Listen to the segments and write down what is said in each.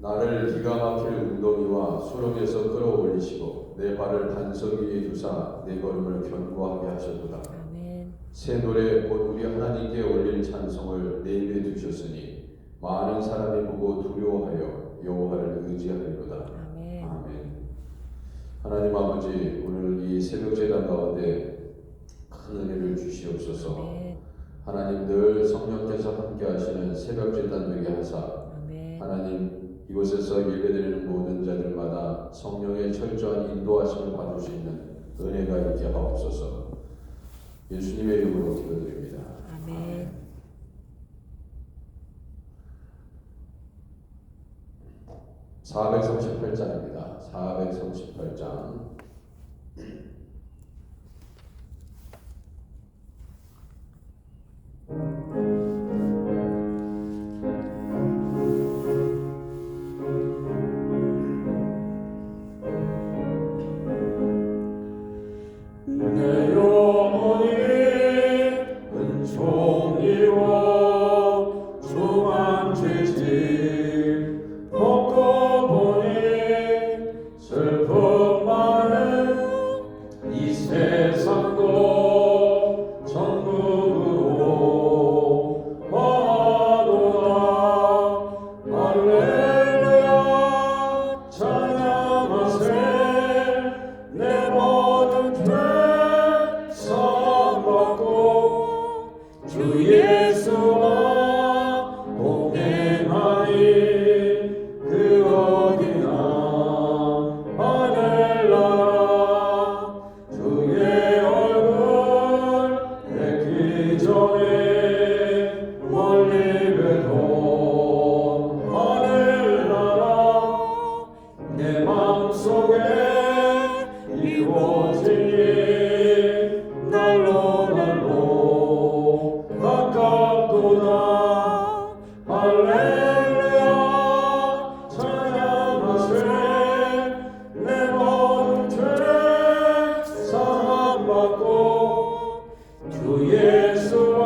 나를 기가 막힐 웅덩이와 수렁에서 끌어올리시고 내 발을 반석 위에 두사 내 걸음을 견고하게 하셨도다. 아멘. 새 노래 곧 우리 하나님께 올릴 찬송을 내 입에 두셨으니 많은 사람이 보고 두려워하여 여호와를 의지하리로다. 아멘. 아멘. 하나님 아버지, 오늘 이 새벽 제단 가운데 큰 은혜를 주시옵소서. 아멘. 하나님 늘 성령께서 함께 하시는 새벽 제단 되게 하사 아멘. 하나님 이곳에서 예배드리는 모든 자들마다 성령의 철저한 인도하심을 받을 수 있는 은혜가 있게 하옵소서. 예수님의 이름으로 기도드립니다. 아멘. 아멘. 438장입니다. 438장. 내 영혼이 은총이와 중한 죄짐 벗고 보니 슬픔 많은 이 세상도 천국으로 가도다. 할렐루야 찬양하세. 내 모든 죄 사함받고 주 예수와 동행하니 그 어디나 하늘나라. 주의 얼굴 뵙기 전에 멀리 뵈던 하늘나라. 내 마음속에 이루어지니 날로 날로 가깝도다. 할렐루야 찬양하세. 내 모든 죄 사함받고 주 예수와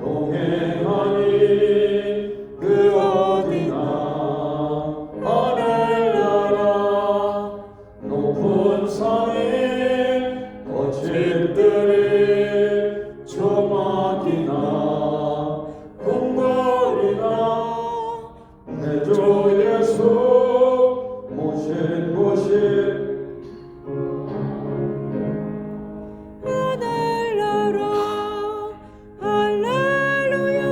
동행하니 그 어디나 하늘나라. 높은 산에 거친 들이 조막이나 궁궐이나 내 주 예수 모신 곳이 하늘나라. 할렐루야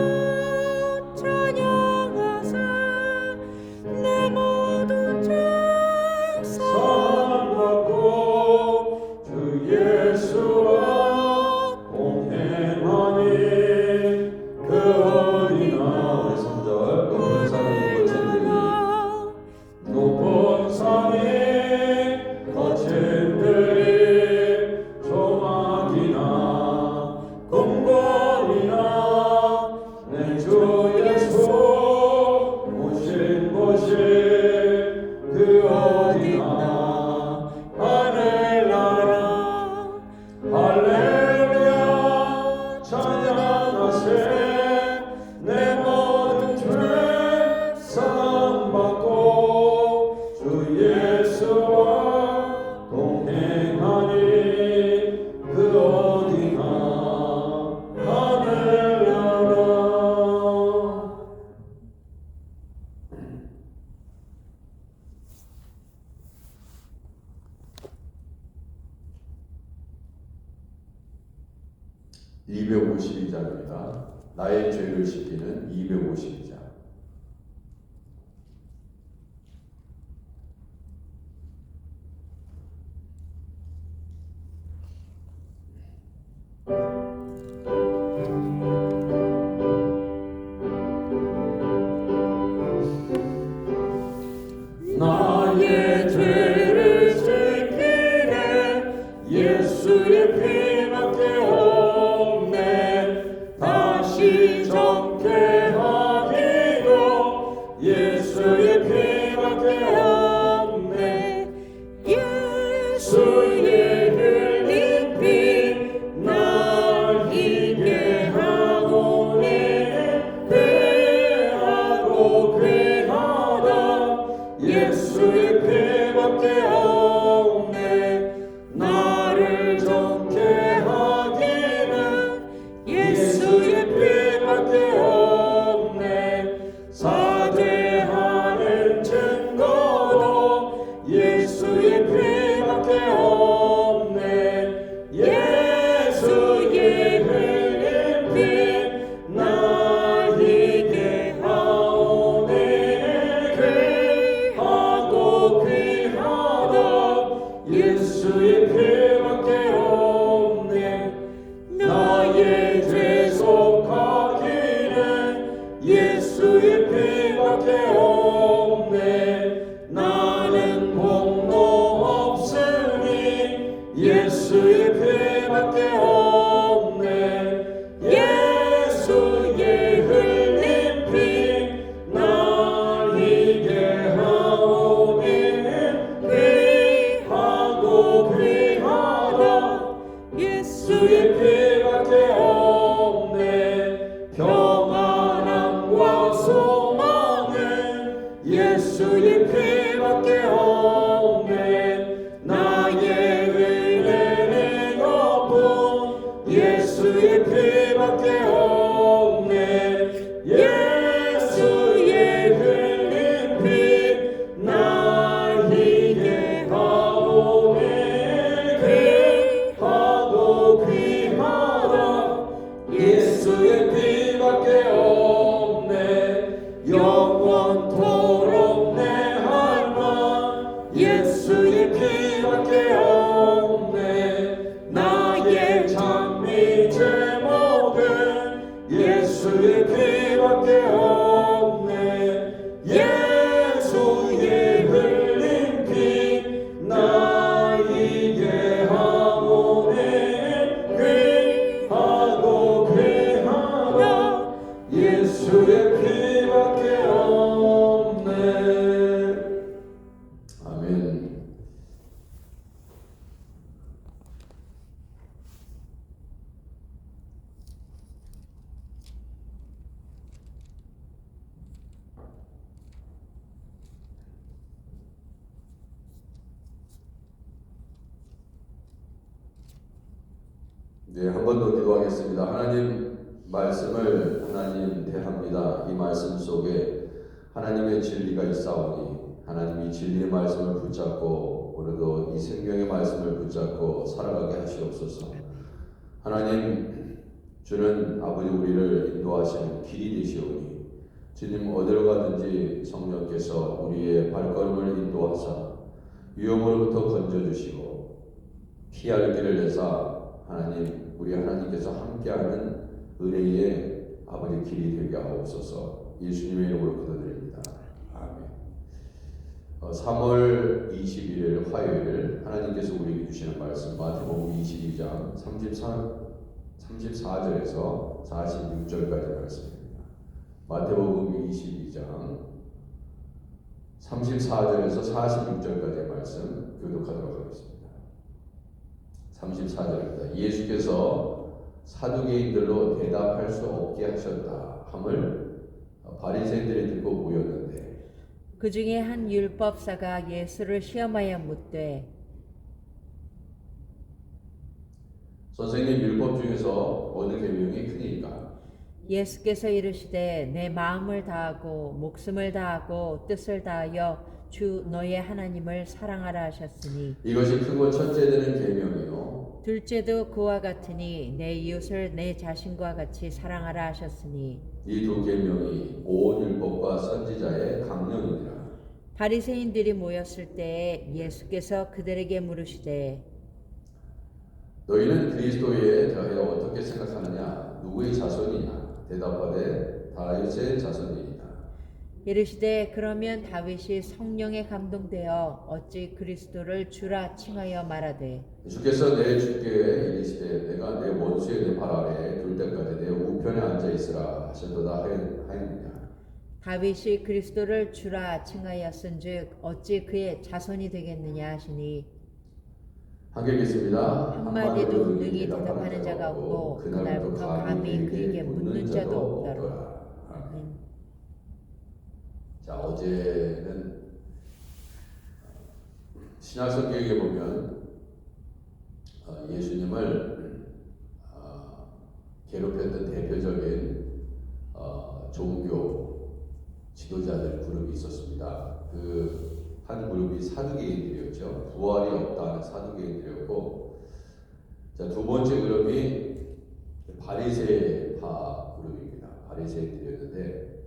찬양하세. 내 모든 죄 사함받고 주 예수와 동행하니 그 어디나. 우리 3절 높은 산이 거친 들이 높은 산이 거친 들이 조막이나 궁궐이나 내 주 예수 모신 곳이 그 어디나 하늘나라. 할렐루야 찬양하세. 내 모든 죄 사함받고 주 예수와 동행하니 그 어디나 하늘나라. 252장입니다. 나의 죄를 씻기는 252장. 나의 죄를 씻기네 예수의 피밖에 없네. 다시 정케하기도 예수의 피밖에 없네. 예수의 흘린 피 날 희게 하고 내 회하고 회하다. 예수에게 흘린 피 날 이게 하오니 귀하고 귀하다 예수의 피밖에 없네 평안함과 소망은 예수의 피밖에 없네 나의 의뢰는 없고 예수의 피밖에 없네 예수의 흘린 피 나에게 하오니 귀하고 귀하다 예수의 피밖에 없네 영원토록 내 할망 예수의 피밖에 없네 나의 장미 제목은 예수의 피밖에 없네 예수의 흘린 피 나에게 하오니 귀하고 귀하다 예수의 피밖에 없네. 아멘. 네, 한 번 더 기도하겠습니다. 하나님 말씀을 하나님 대합니다. 이 말씀 속에 하나님의 진리가 있사오니 하나님이 진리의 말씀을 붙잡고 오늘도 이 생명의 말씀을 붙잡고 살아가게 하시옵소서. 하나님 주는 아버지 우리를 인도하시는 길이 되시오니 주님 어디로 가든지 성령께서 우리의 발걸음을 인도하사 위험으로부터 건져주시고 피할 길을 내사 하나님 우리 하나님께서 함께하는 은혜의 아버지 길이 되게 하옵소서. 예수님의 이름으로 기도드립니다. 아멘. 3월 21일 화요일 하나님께서 우리에게 주시는 말씀 마태복음 22장 34절에서 46절까지 말씀입니다. 마태복음 22장 34절에서 46절까지의 말씀 교독하도록 하겠습니다. 34절입니다. 예수께서 사두개인들로 대답할 수 없게 하셨다 함을 바리새인들이 듣고 모였는데 그 중에 한 율법사가 예수를 시험하여 묻되 선생님 율법 중에서 어느 계명이 크니까? 예수께서 이르시되 내 마음을 다하고 목숨을 다하고 뜻을 다하여 주 너의 하나님을 사랑하라 하셨으니 이것이 크고 첫째 되는 계명이요 둘째도 그와 같으니 내 이웃을 내 자신과 같이 사랑하라 하셨으니 이 두 계명이 온 율법과 선지자의 강령이니라. 바리새인들이 모였을 때에 예수께서 그들에게 물으시되 너희는 그리스도에 대하여 어떻게 생각하느냐? 누구의 자손이냐? 대답하되 다윗의 자손이니라. 이르시되 그러면 다윗이 성령에 감동되어 어찌 그리스도를 주라 칭하여 말하되 주께서 내 주께 이르시되 내가 내 원수의 내 발 아래에 둘 때까지 내 우편에 앉아 있으라 하셨도다 하였느냐. 다윗이 그리스도를 주라 칭하였은즉 어찌 그의 자손이 되겠느냐 하시니 한개 있습니다. 한마디도 능히 대답하는 자가 없고 그날부터 감히 그에게 묻는 자도 없더라. 자, 어제는 신약성경에 보면 예수님을 괴롭혔던 대표적인 종교 지도자들 그룹이 있었습니다. 그 한 그룹이 사두개인들이었죠. 부활이 없다는 사두개인들이었고, 자, 두 번째 그룹이 바리새파 그룹입니다. 바리새인들이었는데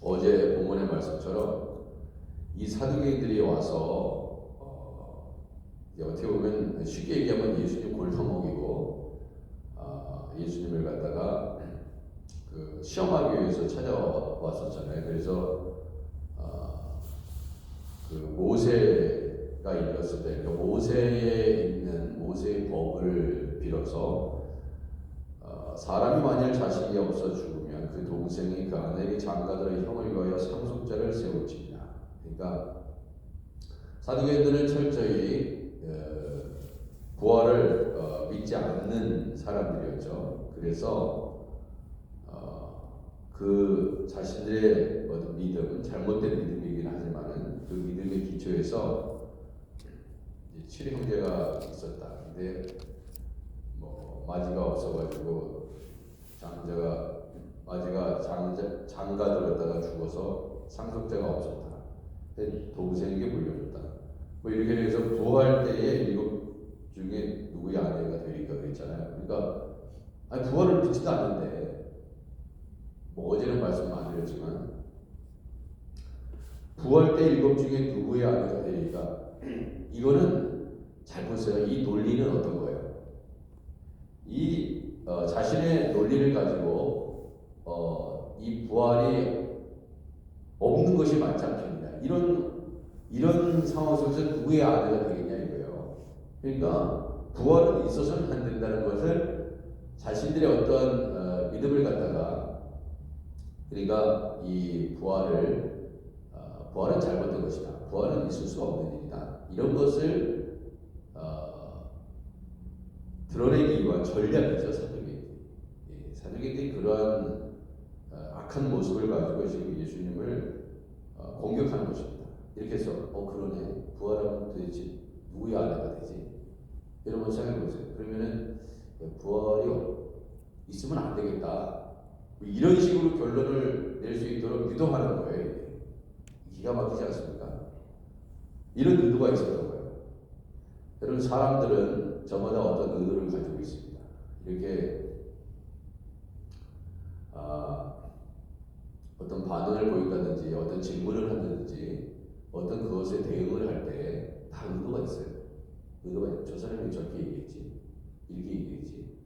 어제 본문의 말씀처럼 이 사두개인들이 와서 어떻게 보면 쉽게 얘기하면 예수님 골탕먹이고 예수님을 갖다가 그 시험하기 위해서 찾아왔었잖아요. 그래서 그 모세가 이뤘을 때, 그 모세에 있는 모세의 법을 빌어서 사람이 만일 자식이 없어 동생이 그 아내에게 장가들어 형을 위하여 상속자를 세울지니라. 그러니까 사두개인들은 철저히 부활을 믿지 않는 사람들이었죠. 그래서 그 자신들의 어떤 믿음, 잘못된 믿음이긴 하지만은 그 믿음의 기초에서 7형제가 있었다. 근데 뭐 마지가 없어가지고 마지가 장가 들었다가 죽어서 상속자가 없었다. 동생에게 물려줬다. 뭐 이렇게 해서 부활 때에 7 중에 누구의 아내가 되니까 그랬잖아요. 그러니까 아니 부활을 믿지도 않는데 뭐 어제는 말씀 안 드렸지만 부활 때 7 중에 누구의 아내가 되니까 이거는 잘 보세요. 이 논리는 어떤 거예요? 이 자신의 논리를 가지고 이 부활이 없는 것이 맞지 않겠느냐 이런 상황 속에서 누구의 아내가 되겠냐 이거예요. 그러니까 부활은 있어서는 안 된다는 것을 자신들의 어떤 믿음을 갖다가 그러니까 이 부활은 잘못된 것이다. 부활은 있을 수 없는 일이다. 이런 것을 드러내기 위한 전략이죠. 사두개인들이 그러한 악한 모습을 가지고 지금 예수님을 공격하는 것입니다. 이렇게 해서 그러네. 부활하면 도대체 누구의 아내가 되지? 여러분 생각해 보세요. 그러면은 부활이 있으면 안 되겠다. 이런 식으로 결론을 낼 수 있도록 유도하는 거예요. 기가 막히지 않습니까? 이런 의도가 있었던 거예요. 여러분 사람들은 저마다 어떤 의도를 가지고 있습니다. 이렇게 어떤 반응을 보인다든지 어떤 질문을 한다든지 어떤 그것에 대응을 할 때 다 의도가 있어요. 저 사람이 저렇게 얘기했지, 이렇게 얘기했지,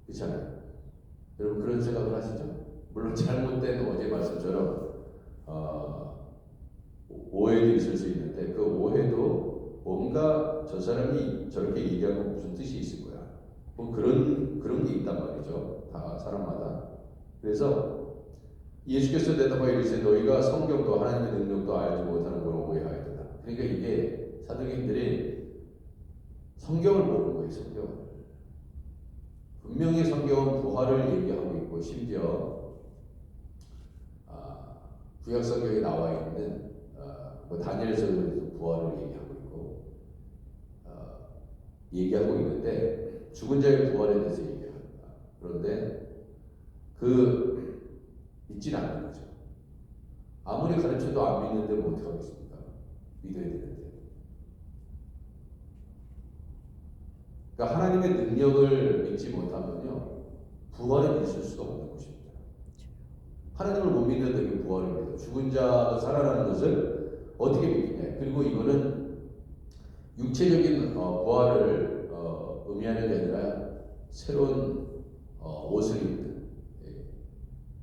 그렇잖아요. 여러분 그런 생각을 하시죠? 물론 잘못된 어제 말씀처럼 오해도 있을 수 있는데 그 오해도 뭔가 저 사람이 저렇게 얘기하고 무슨 뜻이 있을 거야. 뭐 그런 게 있단 말이죠. 다 사람마다. 그래서 예수께서 대답하여 이르시되 너희가 성경도 하나님의 능력도 알지 못하는 걸 오해하였다. 그러니까 이게 사두개인들이 성경을 모르는 거예요. 성경을. 분명히 성경은 부활을 얘기하고 있고 심지어 구약 성경에 나와 있는 다니엘서에도 부활을 얘기하고 있는데 죽은 자의 부활에 대해서 얘기합니다. 그런데 믿지는 않는 거죠. 아무리 가르쳐도 안 믿는데 뭐 어떻게 하겠습니까? 믿어야 되는데. 그러니까 하나님의 능력을 믿지 못하면요 부활은 있을 수가 없는 것입니다. 하나님을 못 믿는데 부활입니다. 죽은 자가 살아나는 것을 어떻게 믿겠냐? 그리고 이거는 육체적인 부활을 의미하는 게 아니라 새로운 옷을 입는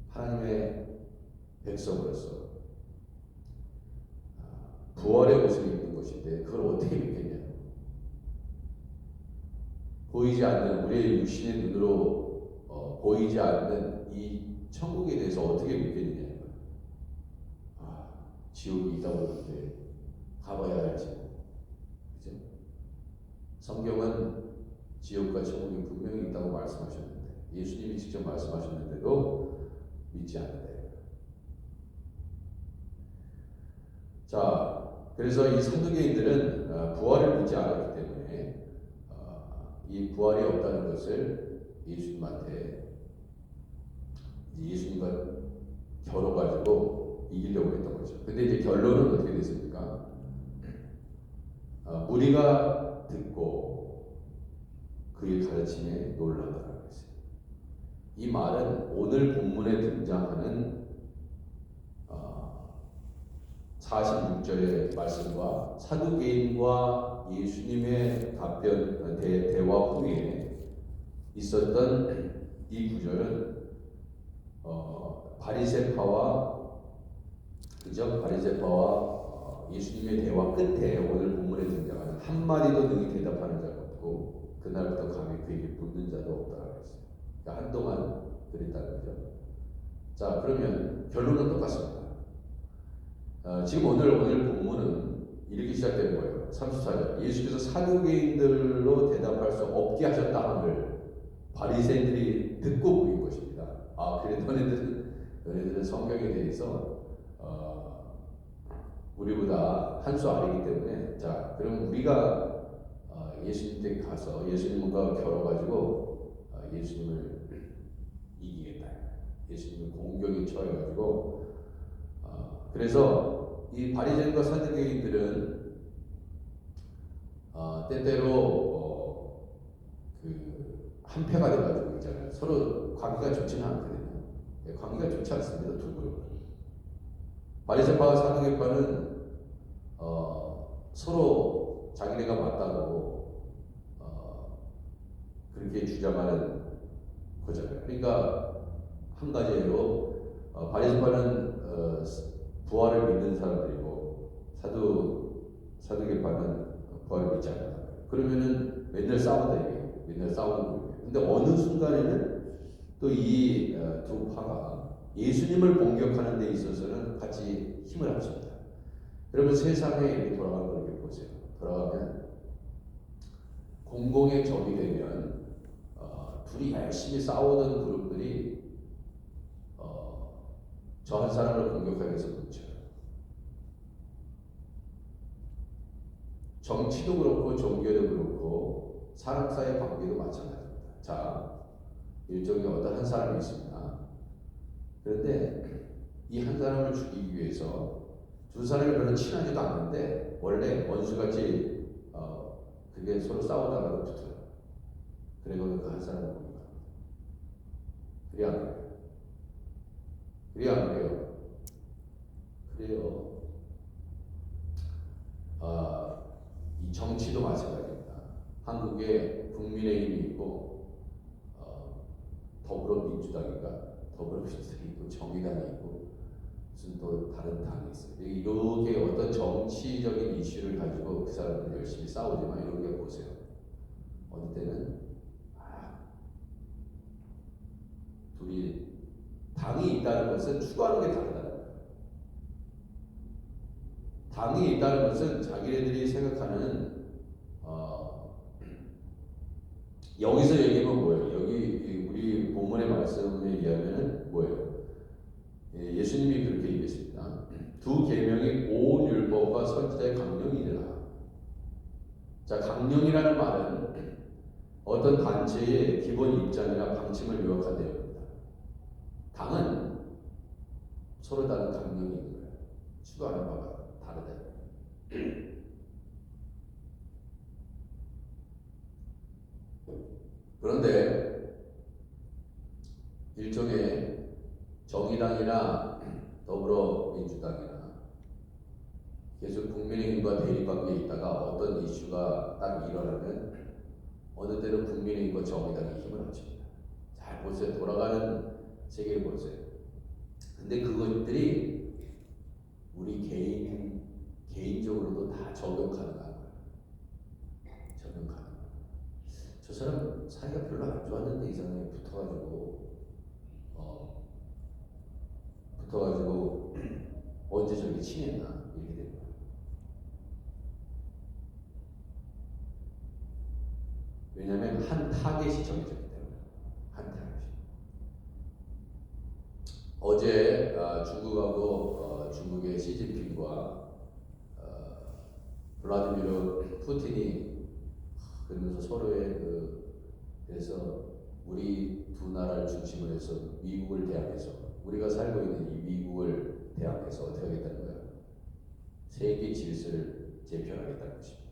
하나님의 백성으로서 부활의 옷을 입는 것인데 그걸 어떻게 믿겠냐? 보이지 않는 우리의 육신의 눈으로 보이지 않는 이 천국에 대해서 어떻게 믿겠느냐? 지옥이 있다고 하는데 가봐야 할지. 그죠? 성경은 지옥과 천국이 분명히 있다고 말씀하셨는데 예수님이 직접 말씀하셨는데도 믿지 않는다. 자, 그래서 이 사두개인들은 부활을 믿지 않았기 때문에 이 부활이 없다는 것을 예수님과 겨뤄가지고 이기려고 했던 거죠. 근데 이제 결론은 어떻게 됐습니까? 무리가 듣고 그의 가르침에 놀라더라고요. 이 말은 오늘 본문에 등장하는 46절의 말씀과 사두개인과 예수님의 답변 대화 후에 있었던 이 구절은 바리새파와 예수님의 대화 끝에 오늘 본문에 등장하는 한마디도 능히 대답하는 자가 없고 그날부터 감히 그에게 묻는 자도 없다라고 했어요. 그러니까 한동안 그랬다는 거죠. 자, 그러면 결론은 똑같습니다. 지금 오늘 본문은 이렇게 시작되는 거예요. 34절. 예수께서 사두개인들로 대답할 수 없게 하셨다 함을 바리새인들이 듣고 보인 것입니다. 아, 그래 너네들은 성경에 대해서 우리보다 한 수 아래이기 때문에, 자, 그럼 우리가 예수님 댁 가서 예수님과 겨뤄가지고 예수님을 이기겠다. 예수님을 공격에 처해가지고 그래서 이 바리새인과 사두개인들은 때때로 그 한패가 돼가지고 있잖아요. 서로 관계가 좋지는 않거든요. 관계가 좋지 않습니다. 두 그룹은. 바리새파와 사두개파는 서로 자기네가 맞다고 그렇게 주장하는 거잖아요. 그러니까 한 가지로 바리새파는 부활을 믿는 사람들이고 사두개파는 부활을 믿지 않는다. 그러면은 맨날 싸운다 이거예요. 맨날 싸우는 거예요. 근데 어느 순간에는 또 이 두 파가 예수님을 공격하는 데 있어서는 같이 힘을 합칩니다. 그러면 세상에 이렇게 돌아가는 걸 이렇게 보세요. 돌아가면 공공의 적이 되면 둘이 열심히 싸우던 그룹들이 저 한 사람을 공격하기 위해서 뭉쳐요. 정치도 그렇고 종교도 그렇고 사람 사이의 관계도 마찬가지입니다. 자, 일종의 어떤 한 사람이 있습니다. 그런데 이 한 사람을 죽이기 위해서 두 사람이 별로 친하지도 않는데 원래 원수같이 그게 서로 싸우다가도 붙어요. 그리고 그 한 사람을 공격합니다. 그래 안 그래요? 그래 안 그래요? 그래요. 이 정치도 마찬가지입니다. 한국에 국민의힘이 있고 더불어민주당인가? 더불어민주당이 있고 정의당이 있고 무슨 또 다른 당이 있어요. 이렇게 어떤 정치적인 이슈를 가지고 그 사람들 열심히 싸우지만 이렇게 보세요. 어느 때는 둘이 당이 있다는 것은 추구하는 게 다르다는 거예요. 당이 있다는 것은 자기네들이 생각하는 여기서 얘기하면 뭐예요? 여기 우리 본문의 말씀에 의하면은 뭐예요? 예수님이 그렇게 얘기했습니다. 두 계명이 온 율법과 선지자의 강령이니라. 자, 강령이라는 말은 어떤 단체의 기본 입장이나 방침을 요약한 내용입니다. 당은 서로 다른 강령이 있는 거예요. 추구하는 바가 다르다. 그런데 일종의 정의당이나 더불어민주당이나 계속 국민의힘과 대립관계에 있다가 어떤 이슈가 딱 일어나면 어느 때는 국민의힘과 정의당이 힘을 합칩니다. 잘 보세요. 돌아가는 세계를 보세요. 근데 그것들이 우리 개인적으로도 다 적용 가능한 거예요. 적용 가능. 저 사람 사이가 별로 안 좋았는데 이상하게 붙어가지고 언제 저렇게 친했나 이렇게 되는 거예요. 왜냐하면 한 타겟이 정해졌기 때문에. 한 타겟이. 어제 중국하고 중국의 시진핑과 블라디미르 푸틴이 그러면서 서로의 그래서 우리 두 나라를 중심으로 해서 미국을 대항해서 우리가 살고 있는 이 미국을 대항해서 어떻게 하겠다는 거예요? 세계 질서를 재편하겠다는 것입니다.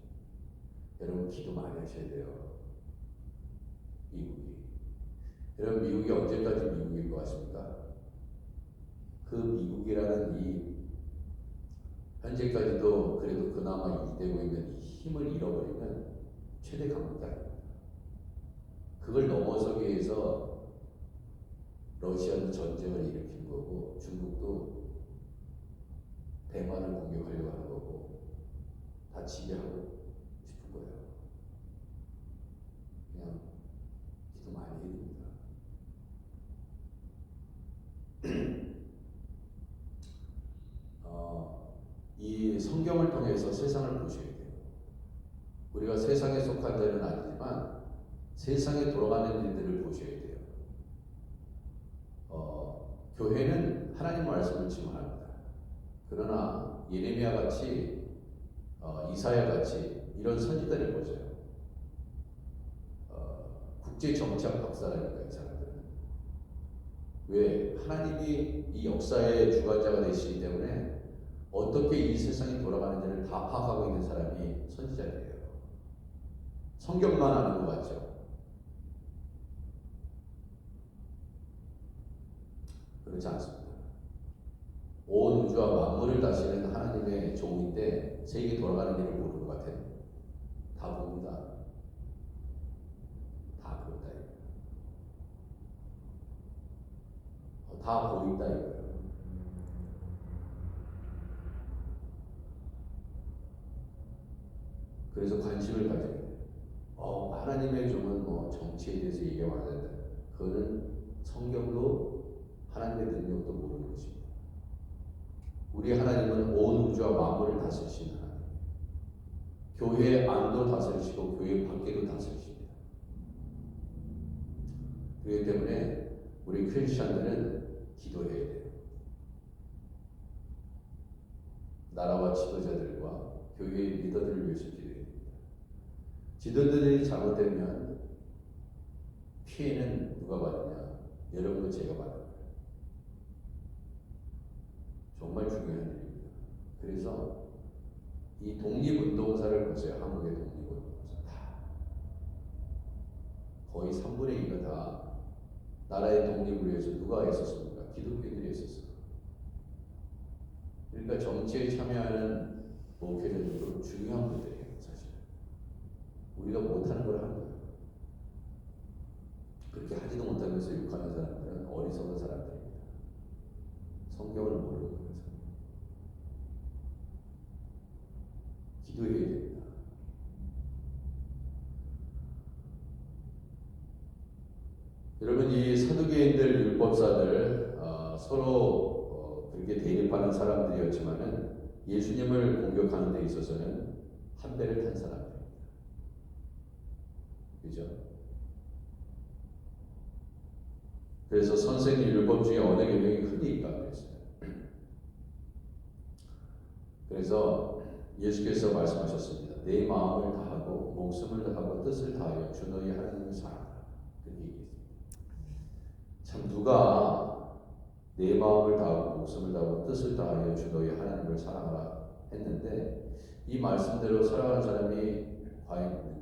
여러분 기도 많이 하셔야 돼요. 미국이. 여러분 미국이 언제까지 미국일 것 같습니까? 그 미국이라는 이 현재까지도 그래도 그나마 유지되고 있는 이 힘을 잃어버리면 최대 강국이 아닙니다. 그걸 넘어서기 위해서 러시아도 전쟁을 일으킨 거고 중국도 대만을 공격하려고 하는 거고 다 지배하고 싶은 거예요. 그냥 기도 많이 해야 됩니다. 성경을 통해서 세상을 보셔야 돼요. 우리가 세상에 속한 자는 아니지만 세상에 돌아가는 일들을 보셔야 돼요. 교회는 하나님 말씀을 증언합니다. 그러나 예레미야 같이 이사야 같이 이런 선지자를 보세요. 국제 정치학 박사라니까 이 사람들은. 왜? 하나님이 이 역사의 주관자가 되시기 때문에 어떻게 이 세상이 돌아가는지를 다 파악하고 있는 사람이 선지자들이에요. 성경만 아는 것 같죠? 그렇지 않습니다. 온 우주와 만물을 다스리는 하나님의 종인데 세계 돌아가는 일을 모르는 것 같아요. 다 봅니다. 다 본다. 다 보인다 이거예요. 그래서 관심을 가져야 돼요. 하나님의 종은 뭐 정치에 대해서 얘기하면 안 된다. 그거는 성경도 하나님의 능력도 모르는 것입니다. 우리 하나님은 온 우주와 만물을 다스리시는 하나님. 교회 안도 다스리시고 교회 밖에도 다스리십니다. 그렇기 때문에 우리 크리스천들은 기도해야 돼요. 나라와 지도자들과 교회의 리더들을 위해서 기도해야 됩니다. 지도자들이 잘못되면 피해는 누가 받느냐? 여러분과 제가 받는 거예요. 정말 중요한 일입니다. 그래서 이 독립운동사를 보세요. 한국의 독립운동사 다 거의 3분의 2가 다 나라의 독립을 위해서 누가 했었습니까? 기독교인들이 했었어요. 그러니까 정치에 참여하는 목회자들도 중요한 분들이에요. 사실 우리가 못하는 걸 하는 거예요. 그렇게 하지도 못하면서 욕하는 사람들은 어리석은 사람들입니다. 성경을 모르는 거예요. 기도해야 됩니다. 여러분, 이 사두개인들, 율법사들 서로 그렇게 대립하는 사람들이었지만은 예수님을 공격하는 데 있어서는 한 배를 탄 사람들입니다. 그죠? 그래서 선생님 율법 중에 어느 계명이 흔히니까 그랬어요. 그래서 예수께서 말씀하셨습니다. 내 마음을 다하고 목숨을 다하고 뜻을 다하여 주 너희 하나님을 사랑하라. 그렇게 얘기했습니다. 참 누가 내 마음을 다하고 목숨을 다하고 뜻을 다하여 주 너희 하나님을 사랑하라 했는데 이 말씀대로 살아가는 사람이 과연 있는가?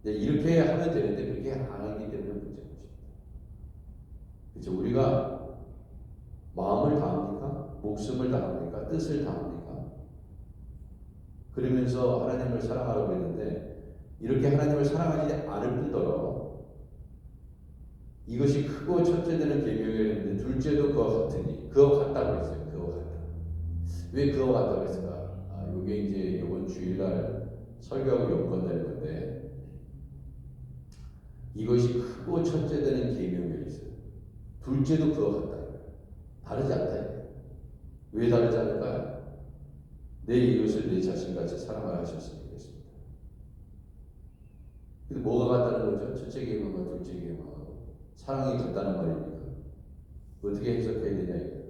이렇게 하면 되는데 그렇게 안 하기 때문에 문제인 것입니다. 그렇죠? 우리가 마음을 다합니까? 목숨을 다합니까? 뜻을 다합니까? 그러면서 하나님을 사랑하라고 했는데 이렇게 하나님을 사랑하지 않을 뿐더러 이것이 크고 첫째 되는 계명이었는데 둘째도 그와 같으니 그와 같다고 했어요. 그와 같다. 왜 그와 같다고 했을까? 이게 이제 이번 주일날 설교하고 연관되는 건데 이것이 크고 첫째 되는 계명이 있어요. 둘째도 그와 같다. 다르지 않다. 왜 다르지 않을까요? 내 이웃을 내 자신같이 사랑하라 하셨으니 그렇습니다. 근데 뭐가 같다는 거죠? 첫째 계명과 둘째 계명하고 사랑이 같다는 말입니다. 어떻게 해석해야 되냐 이거예요.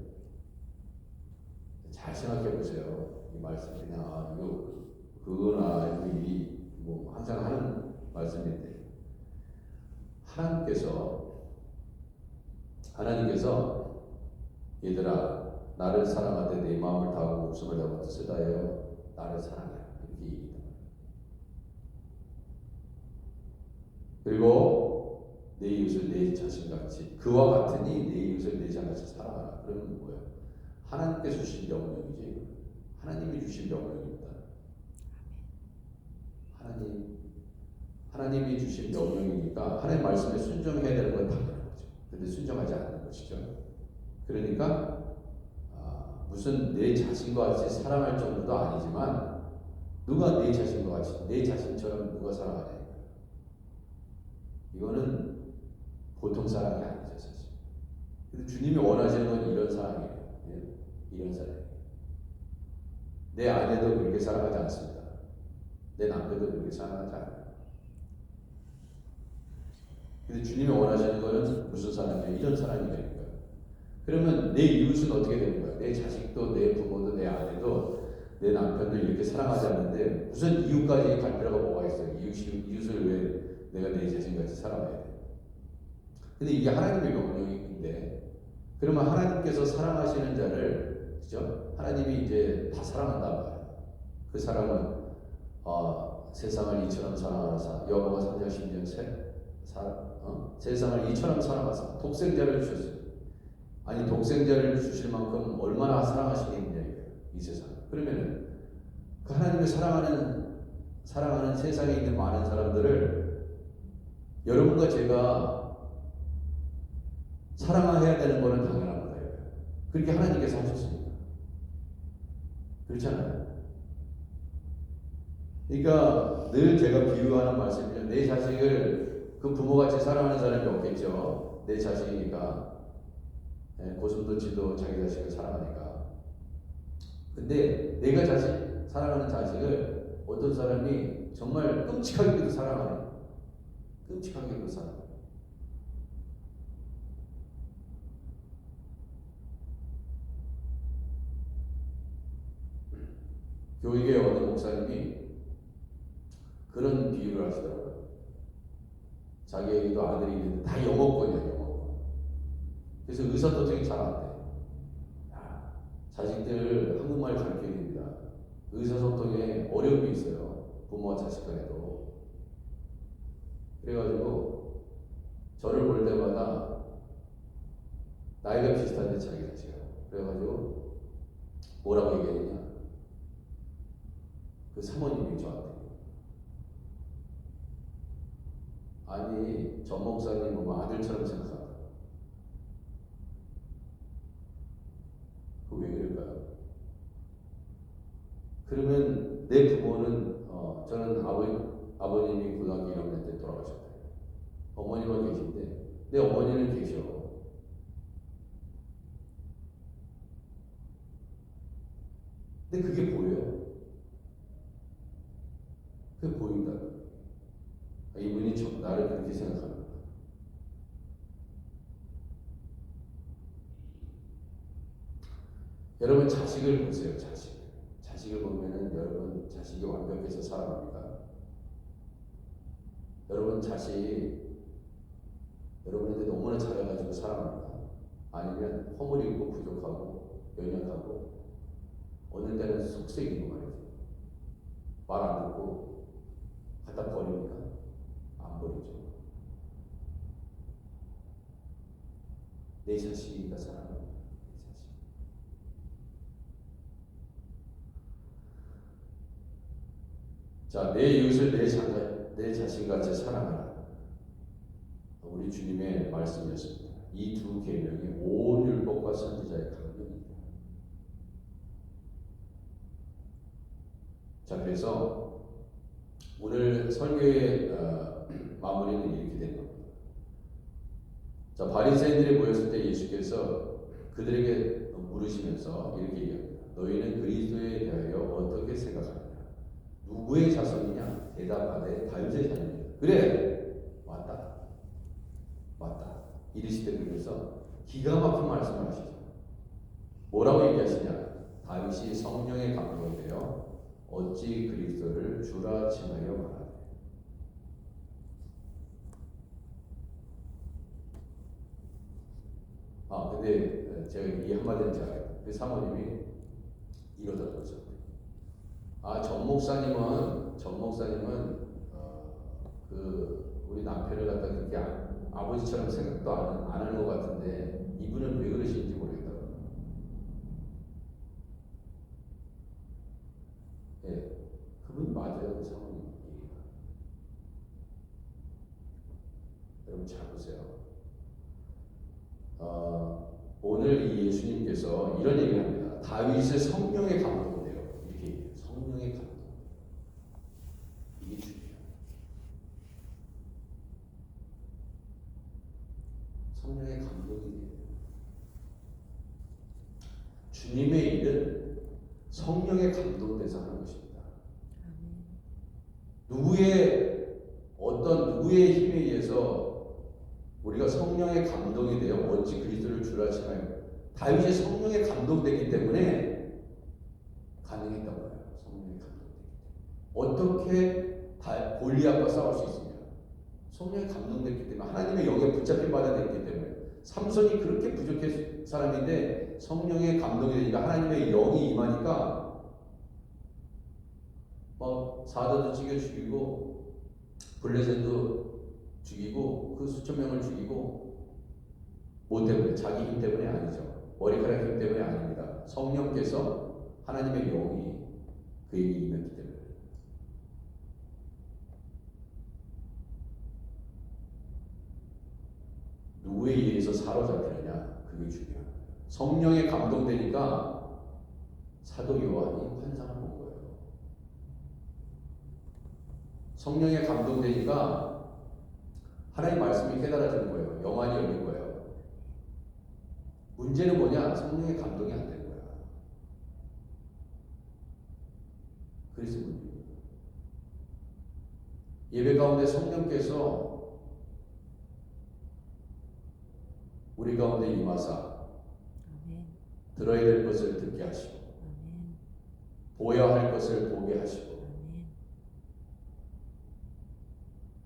잘 생각해 보세요. 이 말씀 그냥 이거 그거나 뭐 항상 하는 말씀인데 하나님께서 얘들아 나를 사랑하되 내 마음을 다하고 목숨을 다하고 뜻을 다하여 나를 사랑해 이렇게 얘기합니다. 그리고 내 이웃을 내 자신같이 그와 같으니 내 이웃을 내 자신같이 사랑하라. 그러면 뭐예요? 하나님께 주신 명령이지. 하나님이 주신 명령입니다. 하나님이 주신 명령이니까 하나님 말씀에 순종해야 되는 건 당연한 거죠. 근데 순종하지 않는 것이죠. 그러니까 무슨 내 자신과 같이 사랑할 정도도 아니지만 누가 내 자신과 같이 내 자신처럼 누가 사랑하냐 이거는 보통 사랑이 아니죠 사실. 주님이 원하시는 건 이런 사랑이에요. 이런 사랑. 내 아내도 그렇게 사랑하지 않습니다. 내 남편도 그렇게 사랑하지 않아요. 근데 주님이 원하시는 거는 무슨 사랑이에요? 이런 사랑이 되는 거예요. 그러면 내 이웃은 어떻게 되는 거예요? 내 자식도, 내 부모도, 내 아내도, 내 남편도 이렇게 사랑하지 않는데 무슨 이웃까지 갈 필요가 뭐가 있어요? 이웃을 왜 내가 내 자신같이 사랑해야 돼? 근데 이게 하나님의 명령인데, 그러면 하나님께서 사랑하시는 자를, 그죠? 하나님이 이제 다 사랑한단 말이에요. 그 사랑은 세상을 이처럼 사랑하사, 여호와 3장 10년 세상을 이처럼 사랑하사 독생자를 주셨어요. 아니 독생자를 주실 만큼 얼마나 사랑하시겠느냐 이거예요. 이 세상. 그러면은 그 하나님의 사랑하는 세상에 있는 많은 사람들을 여러분과 제가 사랑해야 되는 거는 당연한 거예요. 그렇게 하나님께서 하셨습니다. 그렇잖아요. 그러니까 늘 제가 비유하는 말씀이죠. 내 자식을 그 부모같이 사랑하는 사람이 없겠죠. 내 자식이니까. 고슴도치도 자기 자식을 사랑하니까. 근데 내가 사랑하는 자식을 어떤 사람이 정말 끔찍하게도 사랑하네요. 끔찍하게도 사랑해요. 교육의 어느 목사님이 그런 비유를 하시더라고요. 자기에게도 아들이 있는데 다 영어권이야, 영어권. 그래서 의사소통이 잘 안 돼. 자식들 한국말 가르쳐야 됩니다. 의사소통에 어려움이 있어요. 부모와 자식 간에도. 그래가지고 저를 볼 때마다 나이가 비슷한데 자기 자식이야. 그래가지고 뭐라고 얘기했냐? 그 사모님이 저한테, 아니 전 목사님 보면 아들처럼 생각한다. 그 왜 그럴까요? 그러면 내 부모는 저는 아버님이 고등학교 1학년 때 돌아가셨대요. 어머니만 계신데 내 어머니는 계셔. 근데 그게 보여요. 그게 보인다. 이분이 나를 그렇게 생각합니다. 여러분 자식을 보세요. 자식을 보면은 여러분 자식이 완벽해서 사랑합니까? 여러분 자식 여러분한테 너무나 잘해가지고 사랑합니까? 아니면 허물이고 부족하고 연약하고 어느 때는 속색이고 말이죠. 말 안 듣고 갖다 버립니까? 안 버리죠. 내 자식이니까 사랑합니다. 자, 내 이웃을 내 자신같이 사랑하라. 우리 주님의 말씀이었습니다. 이 두 계명이 온 율법과 선지자의 강령입니다. 자, 그래서 오늘 설교의 마무리는 이렇게 된 겁니다. 자, 바리새인들이 모였을 때 예수께서 그들에게 물으시면서 이렇게 얘기합니다. 너희는 그리스도에 대하여 어떻게 생각하느냐? 누구의 자손이냐? 대답하되 다윗의 자손이다. 그래, 맞다. 이르시되 그러면서 기가 막힌 말씀을 하시죠. 뭐라고 얘기하시냐? 다윗이 성령의 감동이 되어 어찌 그리스도를 주라 칭하여 말하네. 근데 제가 이 한마디는 잘 알아요. 그 사모님이 이러더라고요. 전 목사님은 우리 남편을 갖다 그렇게 아버지처럼 생각도 안 하는 것 같은데 이분은 왜 그러시는지 모르겠다고. 예, 그분 맞아요, 그 사모님 얘기가. 여러분 잘 보세요. 오늘 이 예수님께서 이런 얘기를 합니다. 다윗의 성령의 감동이래요. 이렇게 얘기해요. 성령의 감동. 이게 중요해요. 성령의 감동이 돼요. 주님의 일은 성령의 감동돼서 하는 것입니다. 누구의 힘에 의해서 우리가 성령의 감동이 되어 어찌 그리스도를 주라 하시나요? 다윗이 성령에 감동되기 때문에 가능했던 거예요. 성령에 감동되기 때문에. 어떻게 골리앗과 싸울 수 있습니까? 성령에 감동됐기 때문에, 하나님의 영에 붙잡힌 바가 됐기 때문에. 삼손이 그렇게 부족한 사람인데 성령에 감동이 되니까, 하나님의 영이 임하니까 막 사도도 찢겨 죽이고 블레셋도 죽이고 그 수천 명을 죽이고. 뭐 때문에? 자기 힘 때문에 아니죠. 머리카락 힘 때문에 아닙니다. 성령께서, 하나님의 영이 그에게 임했기 때문에. 누구에 의해서 사로잡히느냐, 그게 중요한 거예요. 성령에 감동되니까 사도 요한이 환상을 본 거예요. 성령에 감동되니까 하나님 말씀이 깨달아지는 거예요. 영안이 열린 거예요. 문제는 뭐냐? 성령의 감동이 안 되는 거야. 그래서 문제입니다. 예배 가운데 성령께서 우리 가운데 임하사 들어야 될 것을 듣게 하시고, 보아야 할 것을 보게 하시고,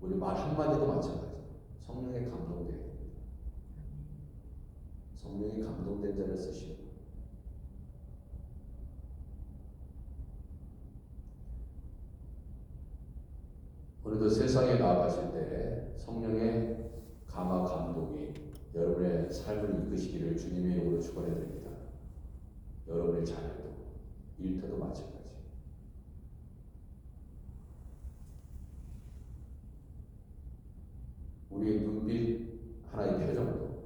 우리 말 한마디도 마찬가지예요. 성령에 감동돼야 됩니다. 성령에 감동된 자를 쓰시고, 오늘도 세상에 나아가실 때 성령의 감화 감동이 여러분의 삶을 이끄시기를 주님의 이름으로 축원해 드립니다. 여러분의 자녀도, 일터도 마찬가지. 우리의 눈빛 하나의 표정도,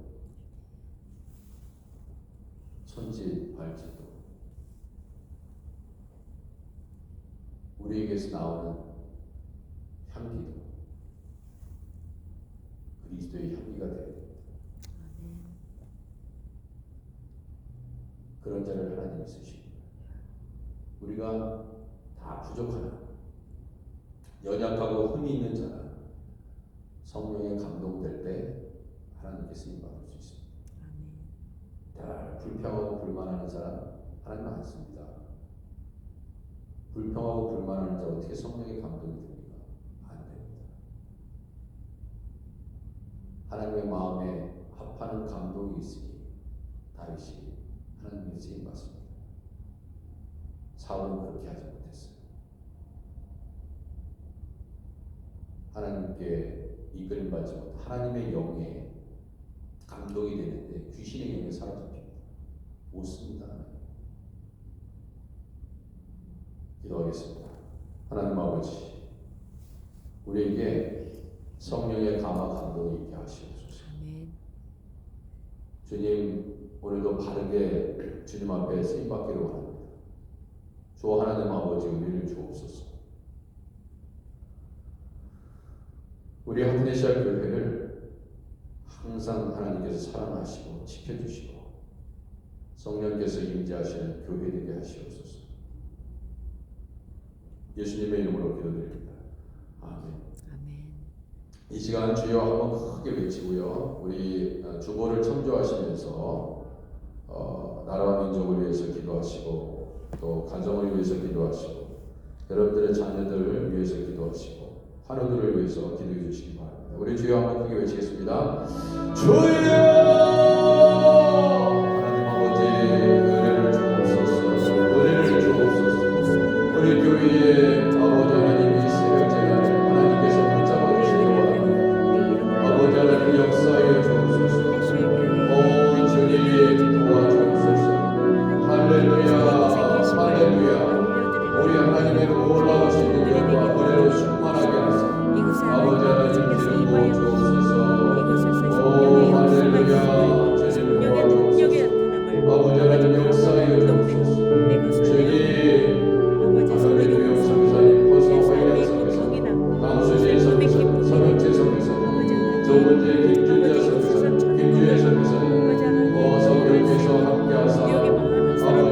손짓 발짓도, 우리에게서 나오는 향기도 그리스도의 향기가 되어야 됩니다. 그런 자를 하나님이 쓰십니다. 우리가 다 부족하나, 연약하고 흠이 있는 자나 성령에 감동될 때 하나님께 쓰임 받을 수 있습니다. 불평하고 불만하는 사람 하나님 안 씁니다. 불평하고 불만하는 자 어떻게 성령의 감동이 됩니까? 안 됩니다. 하나님의 마음에 합하는 감동이 있으니 다윗이 하나님의 쓰임 받습니다. 사울은 그렇게 하지 못했어요. 하나님께 이끌림 받지 못, 하나님의 영에 감동이 되는데 귀신의 영에 사로잡힙니다. 못 씁니다. 기도하겠습니다. 하나님 아버지, 우리에게 성령의 감화 감동이 있게 하시옵소서. 주님, 오늘도 바르게 주님 앞에 쓰임받기를 원합니다. 주 하나님 아버지, 은혜를 주옵소서. 우리 한내시아 교회를 항상 하나님께서 사랑하시고 지켜주시고 성령께서 임재하시는 교회 되게 하시옵소서. 예수님의 이름으로 기도드립니다. 아멘. 이 시간 주여 한번 크게 외치고요. 우리 주보를 청조하시면서 나라와 민족을 위해서 기도하시고, 또 가정을 위해서 기도하시고, 여러분들의 자녀들을 위해서 기도하시고, 환우들을 위해서 기도해 주시기 바랍니다. 우리 주여 한번 크게 외치겠습니다. 주여! 하나님 아버지, 은혜를 주옵소서. 은혜를 주옵소서. 우리 교회에 아버지 하나님, 이 새벽 제간을 하나님께서 붙잡아 주시기 바랍니다. 아버지 하나님, 역사에 주옵소서. 오 주님, 도와주옵소서. 할렐루야, 할렐루야. 우리 하나님의 올라가시는 영과 은혜로 충만하게 하소서. 아버지 하나님, 기름 부어 주옵소서. 오 할렐루야. 주님 도와주옵소서. 아버지 하나님, 역사에 주옵소서. 주님, 하늘의 주여 성사님, 허성 화이란 성에서, 남수지 성에서, 서명재 성에서, 조문재 김준자 성에서, 김주혜 성에서, 성령께서 함께하사 아버지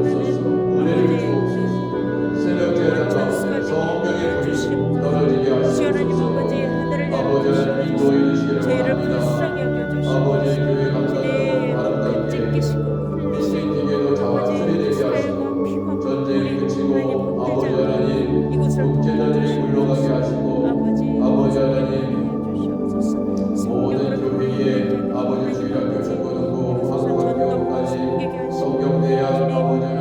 주옵소서. 은혜를 주옵소서. 새벽 예배 가운데 성령의 불이 떨어지게 하시옵소서. 아버지 하나님 인도해 주시기를 바랍니다. 아버지 교회 감사하고 아름답게 민생에게도 자와 수리되게 하시고 전쟁이 그치고 아버지 하나님 국제전쟁이 물러가게 하시고 아버지 하나님 모든 교회에 아버지 주일학교 중고등부 한국학교까지 성경대학 아버지